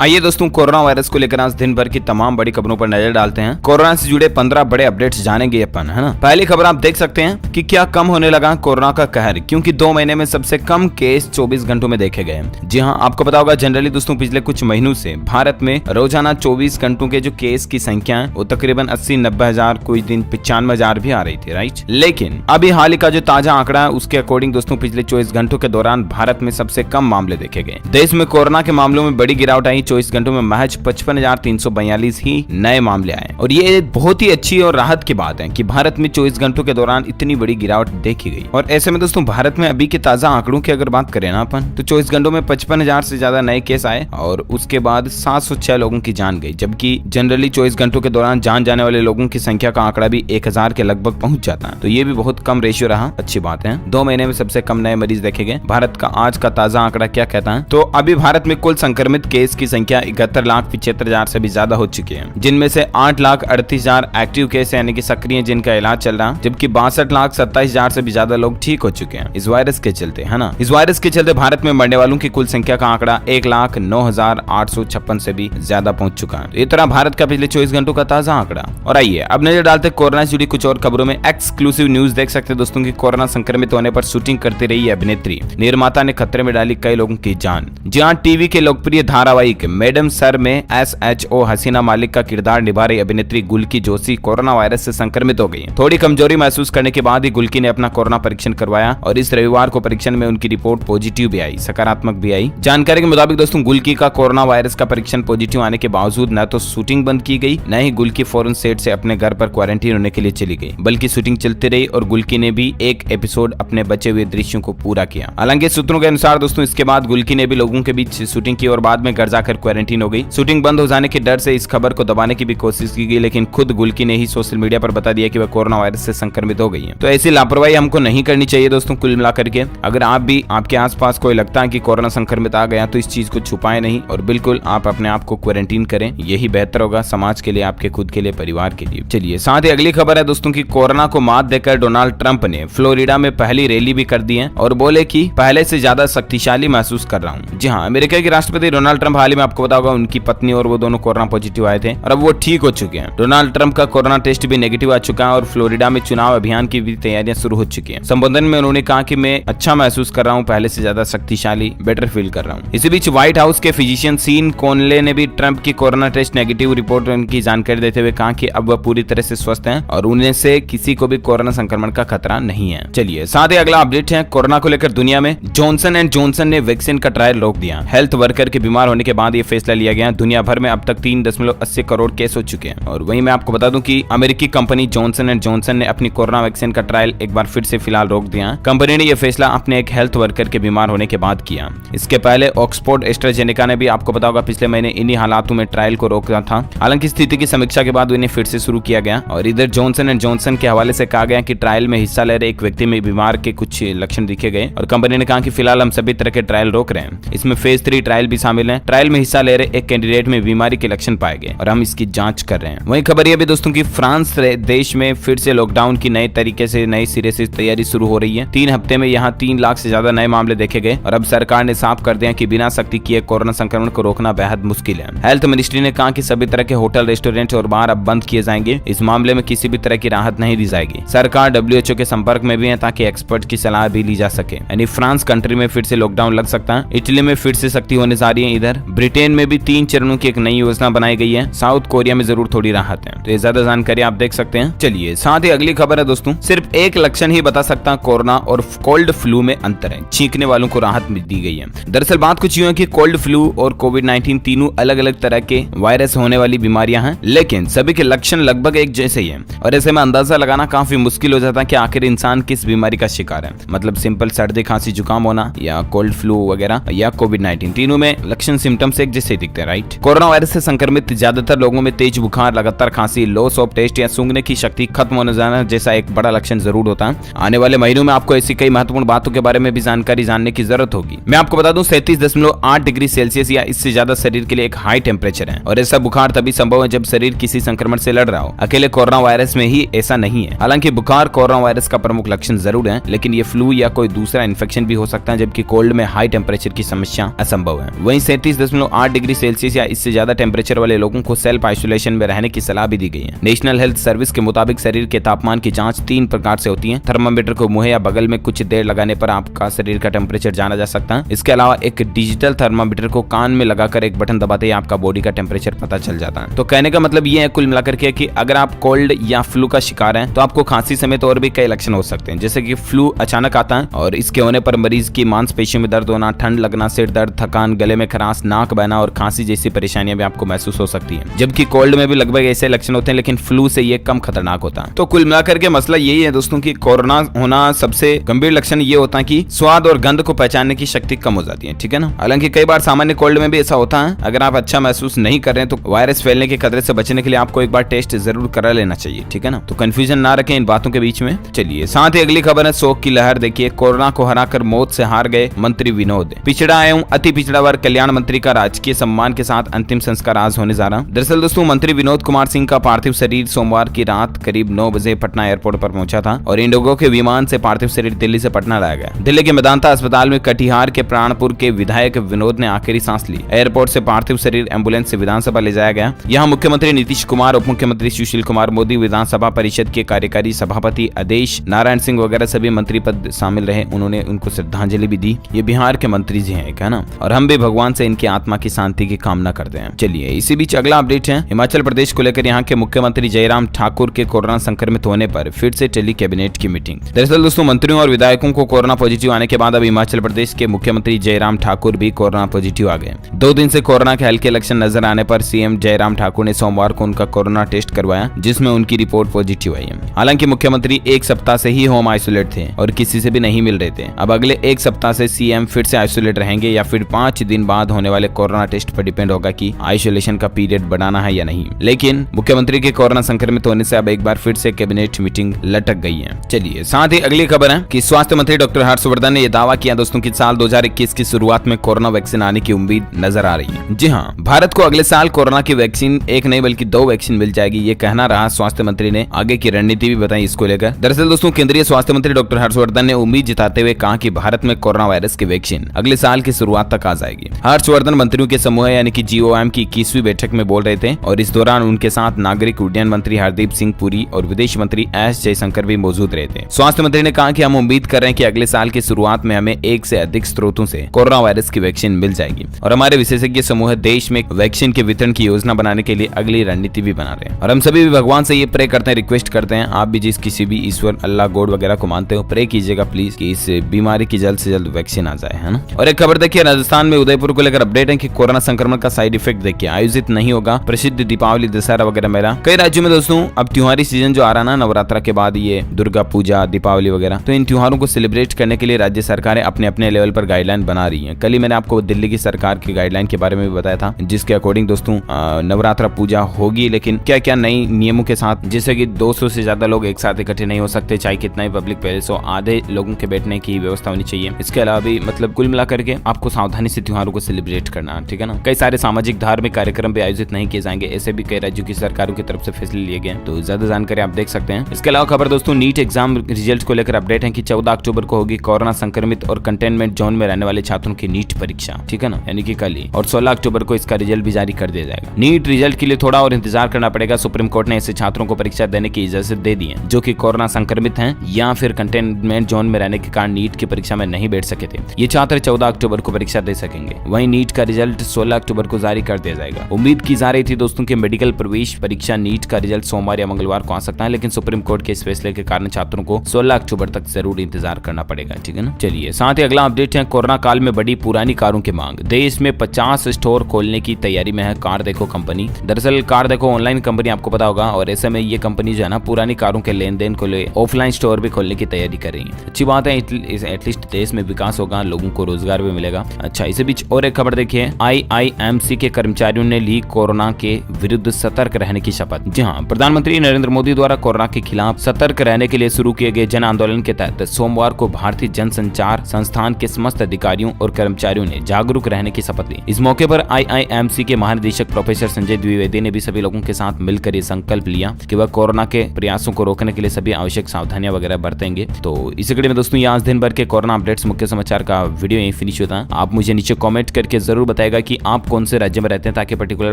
आइए दोस्तों, corona virus को लेकर आज दिन भर की तमाम बड़ी खबरों पर नजर डालते हैं। कोरोना से जुड़े 15 बड़े अपडेट्स जानेंगे अपन, है ना। पहली खबर आप देख सकते हैं कि क्या कम होने लगा कोरोना का कहर, क्योंकि 2 महीने में सबसे कम केस 24 घंटों में देखे गए। जी हाँ, आपको पता होगा जनरली दोस्तों पिछले कुछ महीनों से भारत में रोजाना 24 घंटों के जो केस की संख्या है वो तकरीबन 80-90 हजार, कोई दिन 95,000 भी आ रही थी, राइट। लेकिन अभी हाल ही का जो ताजा आंकड़ा है उसके अकॉर्डिंग दोस्तों पिछले 24 घंटों के दौरान भारत में सबसे कम मामले देखे गए। देश में कोरोना के मामलों में बड़ी गिरावट आई। 24 घंटों में महज 55,342 ही नए मामले आए और ये बहुत ही अच्छी और राहत की बात है कि भारत में 24 घंटों के दौरान इतनी बड़ी गिरावट देखी गई। और ऐसे में दोस्तों भारत में अभी के ताजा आंकड़ों की अगर बात करें ना अपन, तो 24 घंटों में 55,000 से ज्यादा नए केस आए और उसके बाद 706 लोगों की जान गई, जबकि जनरली 24 घंटों के दौरान जान जाने वाले लोगों की संख्या का आंकड़ा भी 1000 के लगभग पहुंच जाता है। तो ये भी बहुत कम रेशियो रहा, अच्छी बात है। 2 महीने में सबसे कम नए मरीज देखे गए। भारत का आज का ताजा आंकड़ा क्या कहता है, तो अभी भारत में कुल संक्रमित केस की संख्या 71,75,000 से भी ज्यादा हो चुकी है, जिनमें से 8,38,000 एक्टिव केस यानी कि सक्रिय जिनका इलाज चल रहा है, जबकि 62,27,000 से भी ज्यादा लोग ठीक हो चुके हैं इस वायरस के चलते, है ना। इस वायरस के चलते भारत में मरने वालों की कुल संख्या का आंकड़ा 1,09,856 से भी ज्यादा पहुंच चुका है। इस तरह भारत का पिछले 24 घंटों का ताजा आंकड़ा। और आइए अब नजर डालते कोरोना से जुड़ी कुछ और खबरों में। एक्सक्लूसिव न्यूज देख सकते हैं दोस्तों की कोरोना संक्रमित होने पर शूटिंग करती रही अभिनेत्री, निर्माता ने खतरे में डाली कई लोगों की जान। जहां टीवी के लोकप्रिय धारावाहिक मैडम सर में SHO हसीना मालिक का किरदार निभा रही अभिनेत्री गुल्की जोशी कोरोना वायरस से संक्रमित हो गई। थोड़ी कमजोरी महसूस करने के बाद ही गुल्की ने अपना कोरोना परीक्षण करवाया और इस रविवार को परीक्षण में उनकी रिपोर्ट पॉजिटिव भी आई, सकारात्मक भी आई। जानकारी के मुताबिक दोस्तों गुल्की का कोरोना वायरस का परीक्षण पॉजिटिव आने के बावजूद न तो शूटिंग बंद की गई, न ही गुल्की फौरन सेट से अपने घर पर क्वारंटीन होने के लिए चली गई, बल्कि शूटिंग चलती रही और गुल्की ने भी एक एपिसोड अपने बचे हुए दृश्यों को पूरा किया। हालांकि सूत्रों के अनुसार दोस्तों इसके बाद गुल्की ने भी लोगों के बीच शूटिंग की और बाद में घर जाकर क्वारंटीन हो गई। शूटिंग बंद हो जाने के डर से इस खबर को दबाने की भी कोशिश की गई, लेकिन खुद गुल्की ने ही सोशल मीडिया पर बता दिया कि वह कोरोना वायरस से संक्रमित हो गई है। तो ऐसी लापरवाही हमको नहीं करनी चाहिए दोस्तों। कुल मिलाकर के अगर आप भी, आपके आसपास कोई लगता है कि कोरोना संक्रमित आ गया, तो इस चीज को छुपाएं नहीं और बिल्कुल आप अपने आप को क्वारंटीन करें, यही बेहतर होगा समाज के लिए, आपके खुद के लिए, परिवार के लिए। चलिए साथ ही अगली खबर है दोस्तों की कोरोना को मात देकर डोनाल्ड ट्रंप ने फ्लोरिडा में पहली रैली भी कर दी है और बोले कि पहले से ज्यादा शक्तिशाली महसूस कर रहा हूँ। जी हाँ, अमेरिका के राष्ट्रपति डोनाल्ड ट्रंप हाल ही में, आपको पता होगा, उनकी पत्नी और वो दोनों कोरोना पॉजिटिव आए थे और अब वो ठीक हो चुके हैं। डोनाल्ड ट्रंप का कोरोना टेस्ट भी नेगेटिव आ चुका है और फ्लोरिडा में चुनाव अभियान की भी तैयारियां शुरू हो चुकी हैं। संबोधन में उन्होंने कहा कि मैं अच्छा महसूस कर रहा हूं, पहले से ज्यादा शक्तिशाली, बेटर फील कर रहा हूं। इसी बीच व्हाइट हाउस के फिजिशियन सीन कॉनले ने भी ट्रंप की कोरोना टेस्ट नेगेटिव रिपोर्ट की जानकारी देते हुए कहा कि अब वह पूरी तरह से स्वस्थ हैं और उन्हें से किसी को भी कोरोना संक्रमण का खतरा नहीं है। चलिए साथ ही अगला अपडेट है कोरोना को लेकर दुनिया में। जॉनसन एंड जॉनसन ने वैक्सीन का ट्रायल रोक दिया। हेल्थ वर्कर के बीमार होने के बाद यह फैसला लिया गया। दुनिया भर में अब तक 3.80 करोड़ केस हो चुके हैं। और वहीं मैं आपको बता दूं कि अमेरिकी कंपनी जॉनसन एंड जॉनसन ने अपनी कोरोना वैक्सीन का ट्रायल एक बार फिर से फिलहाल रोक दिया। कंपनी ने यह फैसला अपने एक हेल्थ वर्कर के बीमार होने के बाद किया। इसके पहले ऑक्सफोर्ड एस्ट्राजेनेका ने भी, आपको पता होगा, पिछले महीने इन्हीं हालातों में ट्रायल को रोका था। हालांकि स्थिति की समीक्षा के बाद इन्हें फिर से शुरू किया गया। और इधर जॉनसन एंड जॉनसन के हवाले से कहा गया कि ट्रायल में हिस्सा ले रहे एक व्यक्ति में बीमार के कुछ लक्षण दिखे गए और कंपनी ने कहा कि फिलहाल हम सभी तरह के ट्रायल रोक रहे हैं। इसमें फेज 3 ट्रायल भी शामिल है। ट्रायल में हिस्सा ले रहे एक कैंडिडेट में बीमारी के लक्षण पाए गए और हम इसकी जांच कर रहे हैं। वहीं खबर यह भी दोस्तों की फ्रांस देश में फिर से लॉकडाउन की नए तरीके से, नए सिरे से तैयारी शुरू हो रही है। 3 हफ्ते में यहाँ 3 लाख से ज्यादा नए मामले देखे गए और अब सरकार ने साफ कर दिया कि बिना सख्ती किए कोरोना संक्रमण को रोकना बेहद मुश्किल है। हेल्थ मिनिस्ट्री ने कहा कि सभी तरह के होटल, रेस्टोरेंट और बार अब बंद किए जाएंगे। इस मामले में किसी भी तरह की राहत नहीं दी जाएगी। सरकार WHO के संपर्क में भी है ताकि एक्सपर्ट की सलाह भी ली जा सके। यानी फ्रांस कंट्री में फिर से लॉकडाउन लग सकता है। इटली में फिर से सख्ती होने जा रही है। इधर ब्रिटेन में भी 3 चरणों की एक नई योजना बनाई गई है। साउथ कोरिया में जरूर थोड़ी राहत है। तो ये ज्यादा जानकारी आप देख सकते हैं। चलिए साथ ही अगली खबर है दोस्तों, सिर्फ एक लक्षण ही बता सकता है कोरोना और कोल्ड फ्लू में अंतर है। छींकने वालों को राहत दी गई है। दरअसल बात कुछ यूं है कि कोल्ड फ्लू और कोविड-19 तीनों अलग अलग तरह के वायरस होने वाली बीमारियां हैं, लेकिन सभी के लक्षण लगभग एक जैसे ही हैं और ऐसे में अंदाजा लगाना काफी मुश्किल हो जाता है कि आखिर इंसान किस बीमारी का शिकार है। मतलब सिंपल सर्दी, खांसी, जुकाम होना या कोल्ड फ्लू वगैरह या कोविड-19, तीनों में लक्षण सिम्टम्स एक जैसे दिखते हैं, राइट। कोरोना वायरस से संक्रमित ज्यादातर लोगों में तेज बुखार, लगातार खांसी, लॉस ऑफ टेस्ट या सूंघने की शक्ति खत्म होने जाना जैसा एक बड़ा लक्षण जरूर होता है। आने वाले महीनों में आपको ऐसी कई महत्वपूर्ण बातों के बारे में भी जानकारी जानने की जरूरत होगी। मैं आपको बता दूं 37.8 डिग्री सेल्सियस या इससे ज्यादा शरीर के लिए एक हाई टेम्परेचर है और ऐसा बुखार तभी संभव है जब शरीर किसी संक्रमण से लड़ रहा हो। अकेले कोरोना वायरस में ही ऐसा नहीं है। हालांकि बुखार कोरोना वायरस का प्रमुख लक्षण जरूर है, लेकिन ये फ्लू या कोई दूसरा इन्फेक्शन भी हो सकता है, जबकि कोल्ड में हाई टेम्परेचर की समस्या असंभव है। वहीं 37.8 38.8 डिग्री सेल्सियस या इससे ज्यादा टेम्परेचर वाले लोगों को सेल्फ आइसोलेशन में रहने की सलाह भी दी गई है। नेशनल हेल्थ सर्विस के मुताबिक शरीर के तापमान की जांच 3 प्रकार से होती है। थर्मामीटर को मुंह या बगल में कुछ देर लगाने पर आपका शरीर का टेम्परेचर जाना जा सकता है। इसके अलावा एक डिजिटल थर्मामीटर को कान में लगाकर एक बटन दबाते ही आपका बॉडी का टेम्परेचर पता चल जाता है। तो कहने का मतलब ये है कुल मिलाकर के कि अगर आप कोल्ड या फ्लू का शिकार हैं तो आपको खांसी समेत और भी कई लक्षण हो सकते हैं, जैसे कि फ्लू अचानक आता है और इसके होने पर मरीज की मांसपेशियों में दर्द होना, ठंड लगना, सिर दर्द, थकान, गले में खराश, नाक बहना और खांसी जैसी परेशानियां भी आपको महसूस हो सकती है। जबकि कोल्ड में भी लगभग ऐसे लक्षण होते हैं, लेकिन फ्लू से ये कम खतरनाक होता है। तो कुल मिलाकर के मसला यही है दोस्तों कि कोरोना होना सबसे गंभीर लक्षण ये होता है कि स्वाद और गंध को पहचानने की शक्ति कम हो जाती है, ठीक है ना। हालांकि कई बार सामान्य कोल्ड में भी ऐसा होता है। अगर आप अच्छा महसूस नहीं कर रहे हैं तो वायरस फैलने के खतरे से बचने के लिए आपको एक बार टेस्ट जरूर करा लेना चाहिए, ठीक है ना। तो कंफ्यूजन ना रखें इन बातों के बीच में। चलिए साथ ही अगली खबर है शोक की लहर। देखिए, कोरोना को हराकर मौत से हार गए मंत्री विनोद। पिछड़ा एवं अति पिछड़ा वर्ग कल्याण मंत्री का राजकीय सम्मान के साथ अंतिम संस्कार आज होने जा रहा। दरअसल दोस्तों, मंत्री विनोद कुमार सिंह का पार्थिव शरीर सोमवार की रात करीब 9 बजे पटना एयरपोर्ट पर पहुंचा था और इंडिगो के विमान से पार्थिव शरीर दिल्ली से पटना लाया गया। दिल्ली के मेदांता अस्पताल में कटिहार के प्राणपुर के विधायक विनोद ने आखिरी सांस ली। एयरपोर्ट से पार्थिव शरीर एम्बुलेंस से विधानसभा ले जाया गया। यहाँ मुख्यमंत्री नीतीश कुमार, उप मुख्यमंत्री सुशील कुमार मोदी, विधानसभा परिषद के कार्यकारी सभापति आदेश नारायण सिंह वगैरह सभी मंत्री पद शामिल रहे। उन्होंने उनको श्रद्धांजलि भी दी। ये बिहार के मंत्री जी हैं, है ना, और हम भी भगवान से इनकी आत्मा की शांति की कामना करते हैं। चलिए इसी बीच अगला अपडेट है हिमाचल प्रदेश को लेकर। यहाँ के मुख्यमंत्री जयराम ठाकुर के कोरोना संक्रमित होने पर फिर से टली कैबिनेट की मीटिंग। दरअसल दोस्तों, मंत्रियों और विधायकों को कोरोना पॉजिटिव आने के बाद अब हिमाचल प्रदेश के मुख्यमंत्री जयराम ठाकुर भी कोरोना पॉजिटिव आ गए। 2 दिन से कोरोना के हल्के लक्षण नजर आने पर सीएम जयराम ठाकुर ने सोमवार को उनका कोरोना टेस्ट करवाया, जिसमें उनकी रिपोर्ट पॉजिटिव आई है। हालांकि मुख्यमंत्री 1 सप्ताह से ही होम आइसोलेट थे और किसी से भी नहीं मिल रहे थे। अब अगले 1 सप्ताह से सीएम फिर से आइसोलेट रहेंगे या फिर 5 दिन बाद होने वाले कोरोना टेस्ट पर डिपेंड होगा कि आइसोलेशन का पीरियड बढ़ाना है या नहीं। लेकिन मुख्यमंत्री के कोरोना संक्रमित होने से अब एक बार फिर से कैबिनेट मीटिंग लटक गई है। चलिए साथ ही अगली खबर है कि स्वास्थ्य मंत्री डॉक्टर हर्षवर्धन ने यह दावा किया दोस्तों कि साल 2021 की शुरुआत में कोरोना वैक्सीन आने की उम्मीद नजर आ रही है। जी हाँ, भारत को अगले साल कोरोना की वैक्सीन एक नहीं बल्कि 2 वैक्सीन मिल जाएगी, ये कहना रहा। स्वास्थ्य मंत्री ने आगे की रणनीति भी बताई इसको लेकर। दरअसल दोस्तों, केंद्रीय स्वास्थ्य मंत्री डॉक्टर हर्षवर्धन ने उम्मीद जताते हुए कहा कि भारत में कोरोना वायरस की वैक्सीन अगले साल की शुरुआत तक आ जाएगी। हर्षवर्धन मंत्रियों के समूह यानी कि जीओएम की 21वीं बैठक में बोल रहे थे और इस दौरान उनके साथ नागरिक उड्डयन मंत्री हरदीप सिंह पुरी और विदेश मंत्री एस जयशंकर भी मौजूद रहे थे। स्वास्थ्य मंत्री ने कहा कि हम उम्मीद कर रहे हैं कि अगले साल की शुरुआत में हमें 1 से अधिक स्रोतों से कोरोना वायरस की वैक्सीन मिल जाएगी और हमारे विशेषज्ञ समूह देश में वैक्सीन के वितरण की योजना बनाने के लिए अगली रणनीति भी बना रहे हैं। और हम सभी भी भगवान से ये प्रे करते हैं, रिक्वेस्ट करते हैं, आप भी जिस किसी भी ईश्वर, अल्लाह, गॉड वगैरह को मानते हो, प्रे कीजिएगा प्लीज कि इस बीमारी की जल्द से जल्द वैक्सीन आ जाए, है ना। और एक खबर देखिए, राजस्थान में उदयपुर को लेकर अपडेट है कि कोरोना संक्रमण का साइड इफेक्ट देखिए, आयोजित नहीं होगा प्रसिद्ध दीपावली, दशहरा वगैरह मेला। कई राज्यों में दोस्तों अब त्योहारी सीजन जो आ रहा ना, नवरात्रा के बाद ये दुर्गा पूजा, दीपावली वगैरह, तो इन त्योहारों को सेलिब्रेट करने के लिए राज्य सरकारें अपने अपने लेवल पर गाइडलाइन बना रही हैं। कल ही मैंने आपको दिल्ली की सरकार की गाइडलाइन के बारे में भी बताया था, जिसके अकॉर्डिंग दोस्तों नवरात्रा पूजा होगी, लेकिन क्या क्या नई नियमों के साथ, जैसे कि 200 से ज्यादा लोग एक साथ इकट्ठे नहीं हो सकते, चाहे कितना ही पब्लिक प्लेस हो, आधे लोगों के बैठने की व्यवस्था होनी चाहिए। इसके अलावा भी मतलब कुल मिलाकर के आपको सावधानी से त्योहारों को सेलिब्रेट करना, ठीक है ना। कई सारे सामाजिक धार्मिक कार्यक्रम भी आयोजित नहीं किए जाएंगे, ऐसे भी कई राज्यों की सरकारों की तरफ से फैसले लिए गए। तो ज्यादा जानकारी आप देख सकते हैं। इसके अलावा खबर दोस्तों, नीट एग्जाम रिजल्ट को लेकर अपडेट है कि 14 अक्टूबर को होगी कोरोना संक्रमित और कंटेनमेंट जोन में रहने वाले छात्रों की नीट परीक्षा, ठीक है ना, यानी कि कल ही, और 16 अक्टूबर को इसका रिजल्ट भी जारी कर दिया जाएगा। नीट रिजल्ट के लिए थोड़ा और इंतजार करना पड़ेगा। सुप्रीम कोर्ट ने ऐसे छात्रों को परीक्षा देने की इजाजत दे दी है जो कि कोरोना संक्रमित हैं या फिर कंटेनमेंट जोन में रहने के कारण नीट की परीक्षा में नहीं बैठ सके थे। ये छात्र 14 अक्टूबर को परीक्षा दे सकेंगे। वहीं नीट का रिजल्ट 16 अक्टूबर को जारी कर दिया जाएगा। उम्मीद की जा रही थी दोस्तों कि मेडिकल प्रवेश परीक्षा नीट का रिजल्ट सोमवार या मंगलवार को आ सकता है, लेकिन सुप्रीम कोर्ट के इस फैसले के कारण छात्रों को 16 अक्टूबर तक जरूर इंतजार करना पड़ेगा, ठीक है ना। चलिए साथ ही अगला अपडेट है, कोरोना काल में बढ़ी पुरानी कारों की मांग। देश में 50 स्टोर खोलने की तैयारी में है कार देखो कंपनी। दरअसल कार देखो ऑनलाइन कंपनी, आपको पता होगा, और ऐसे में ये कंपनी जो है ना पुरानी कारों के लेन देन को ले ऑफलाइन स्टोर भी खोलने की तैयारी कर रही है। अच्छी बात है, एटलीस्ट देश में विकास होगा, लोगों को रोजगार भी मिलेगा। अच्छा, इसी बीच और एक खबर देखिए, IIMC के कर्मचारियों ने ली कोरोना के विरुद्ध सतर्क रहने की शपथ। जी हाँ, प्रधानमंत्री नरेंद्र मोदी द्वारा कोरोना के खिलाफ सतर्क रहने के लिए शुरू किए गए जन आंदोलन के तहत सोमवार को भारतीय जनसंचार संस्थान के समस्त अधिकारियों और कर्मचारियों ने जागरूक रहने की शपथ ली। इस मौके पर IIMC के महानिदेशक प्रोफेसर संजय द्विवेदी ने भी सभी लोगों के साथ मिलकर ये संकल्प लिया कि वह कोरोना के प्रयासों को रोकने के लिए सभी आवश्यक सावधानियां वगैरह बरतेंगे। तो इसी कड़ी में दोस्तों, ये आज दिन भर के कोरोना अपडेट्स मुख्य समाचार का वीडियो यहीं फिनिश होता है। आप मुझे नीचे कमेंट करके जरूर बताएगा कि आप कौन से राज्य में रहते हैं, ताकि पर्टिकुलर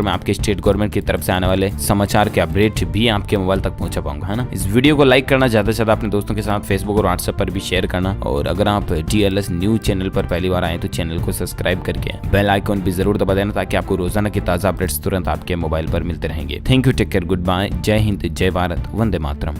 मैं आपके स्टेट गवर्नमेंट की तरफ से आने वाले समाचार के अपडेट भी आपके मोबाइल तक पहुंचा पाऊंगा, है ना। इस वीडियो को लाइक करना, ज्यादा से ज्यादा अपने दोस्तों के साथ फेसबुक और व्हाट्सएप पर भी शेयर करना, और अगर आप DLS न्यूज चैनल पर पहली बार आए तो चैनल को सब्सक्राइब करके बेल आइकॉन भी जरूर दबा देना, ताकि आपको रोजाना की ताजा अपडेट्स तुरंत आपके मोबाइल पर मिलते रहेंगे। Thank you, take care, goodbye, जय हिंद, जय भारत, वंदे मातरम।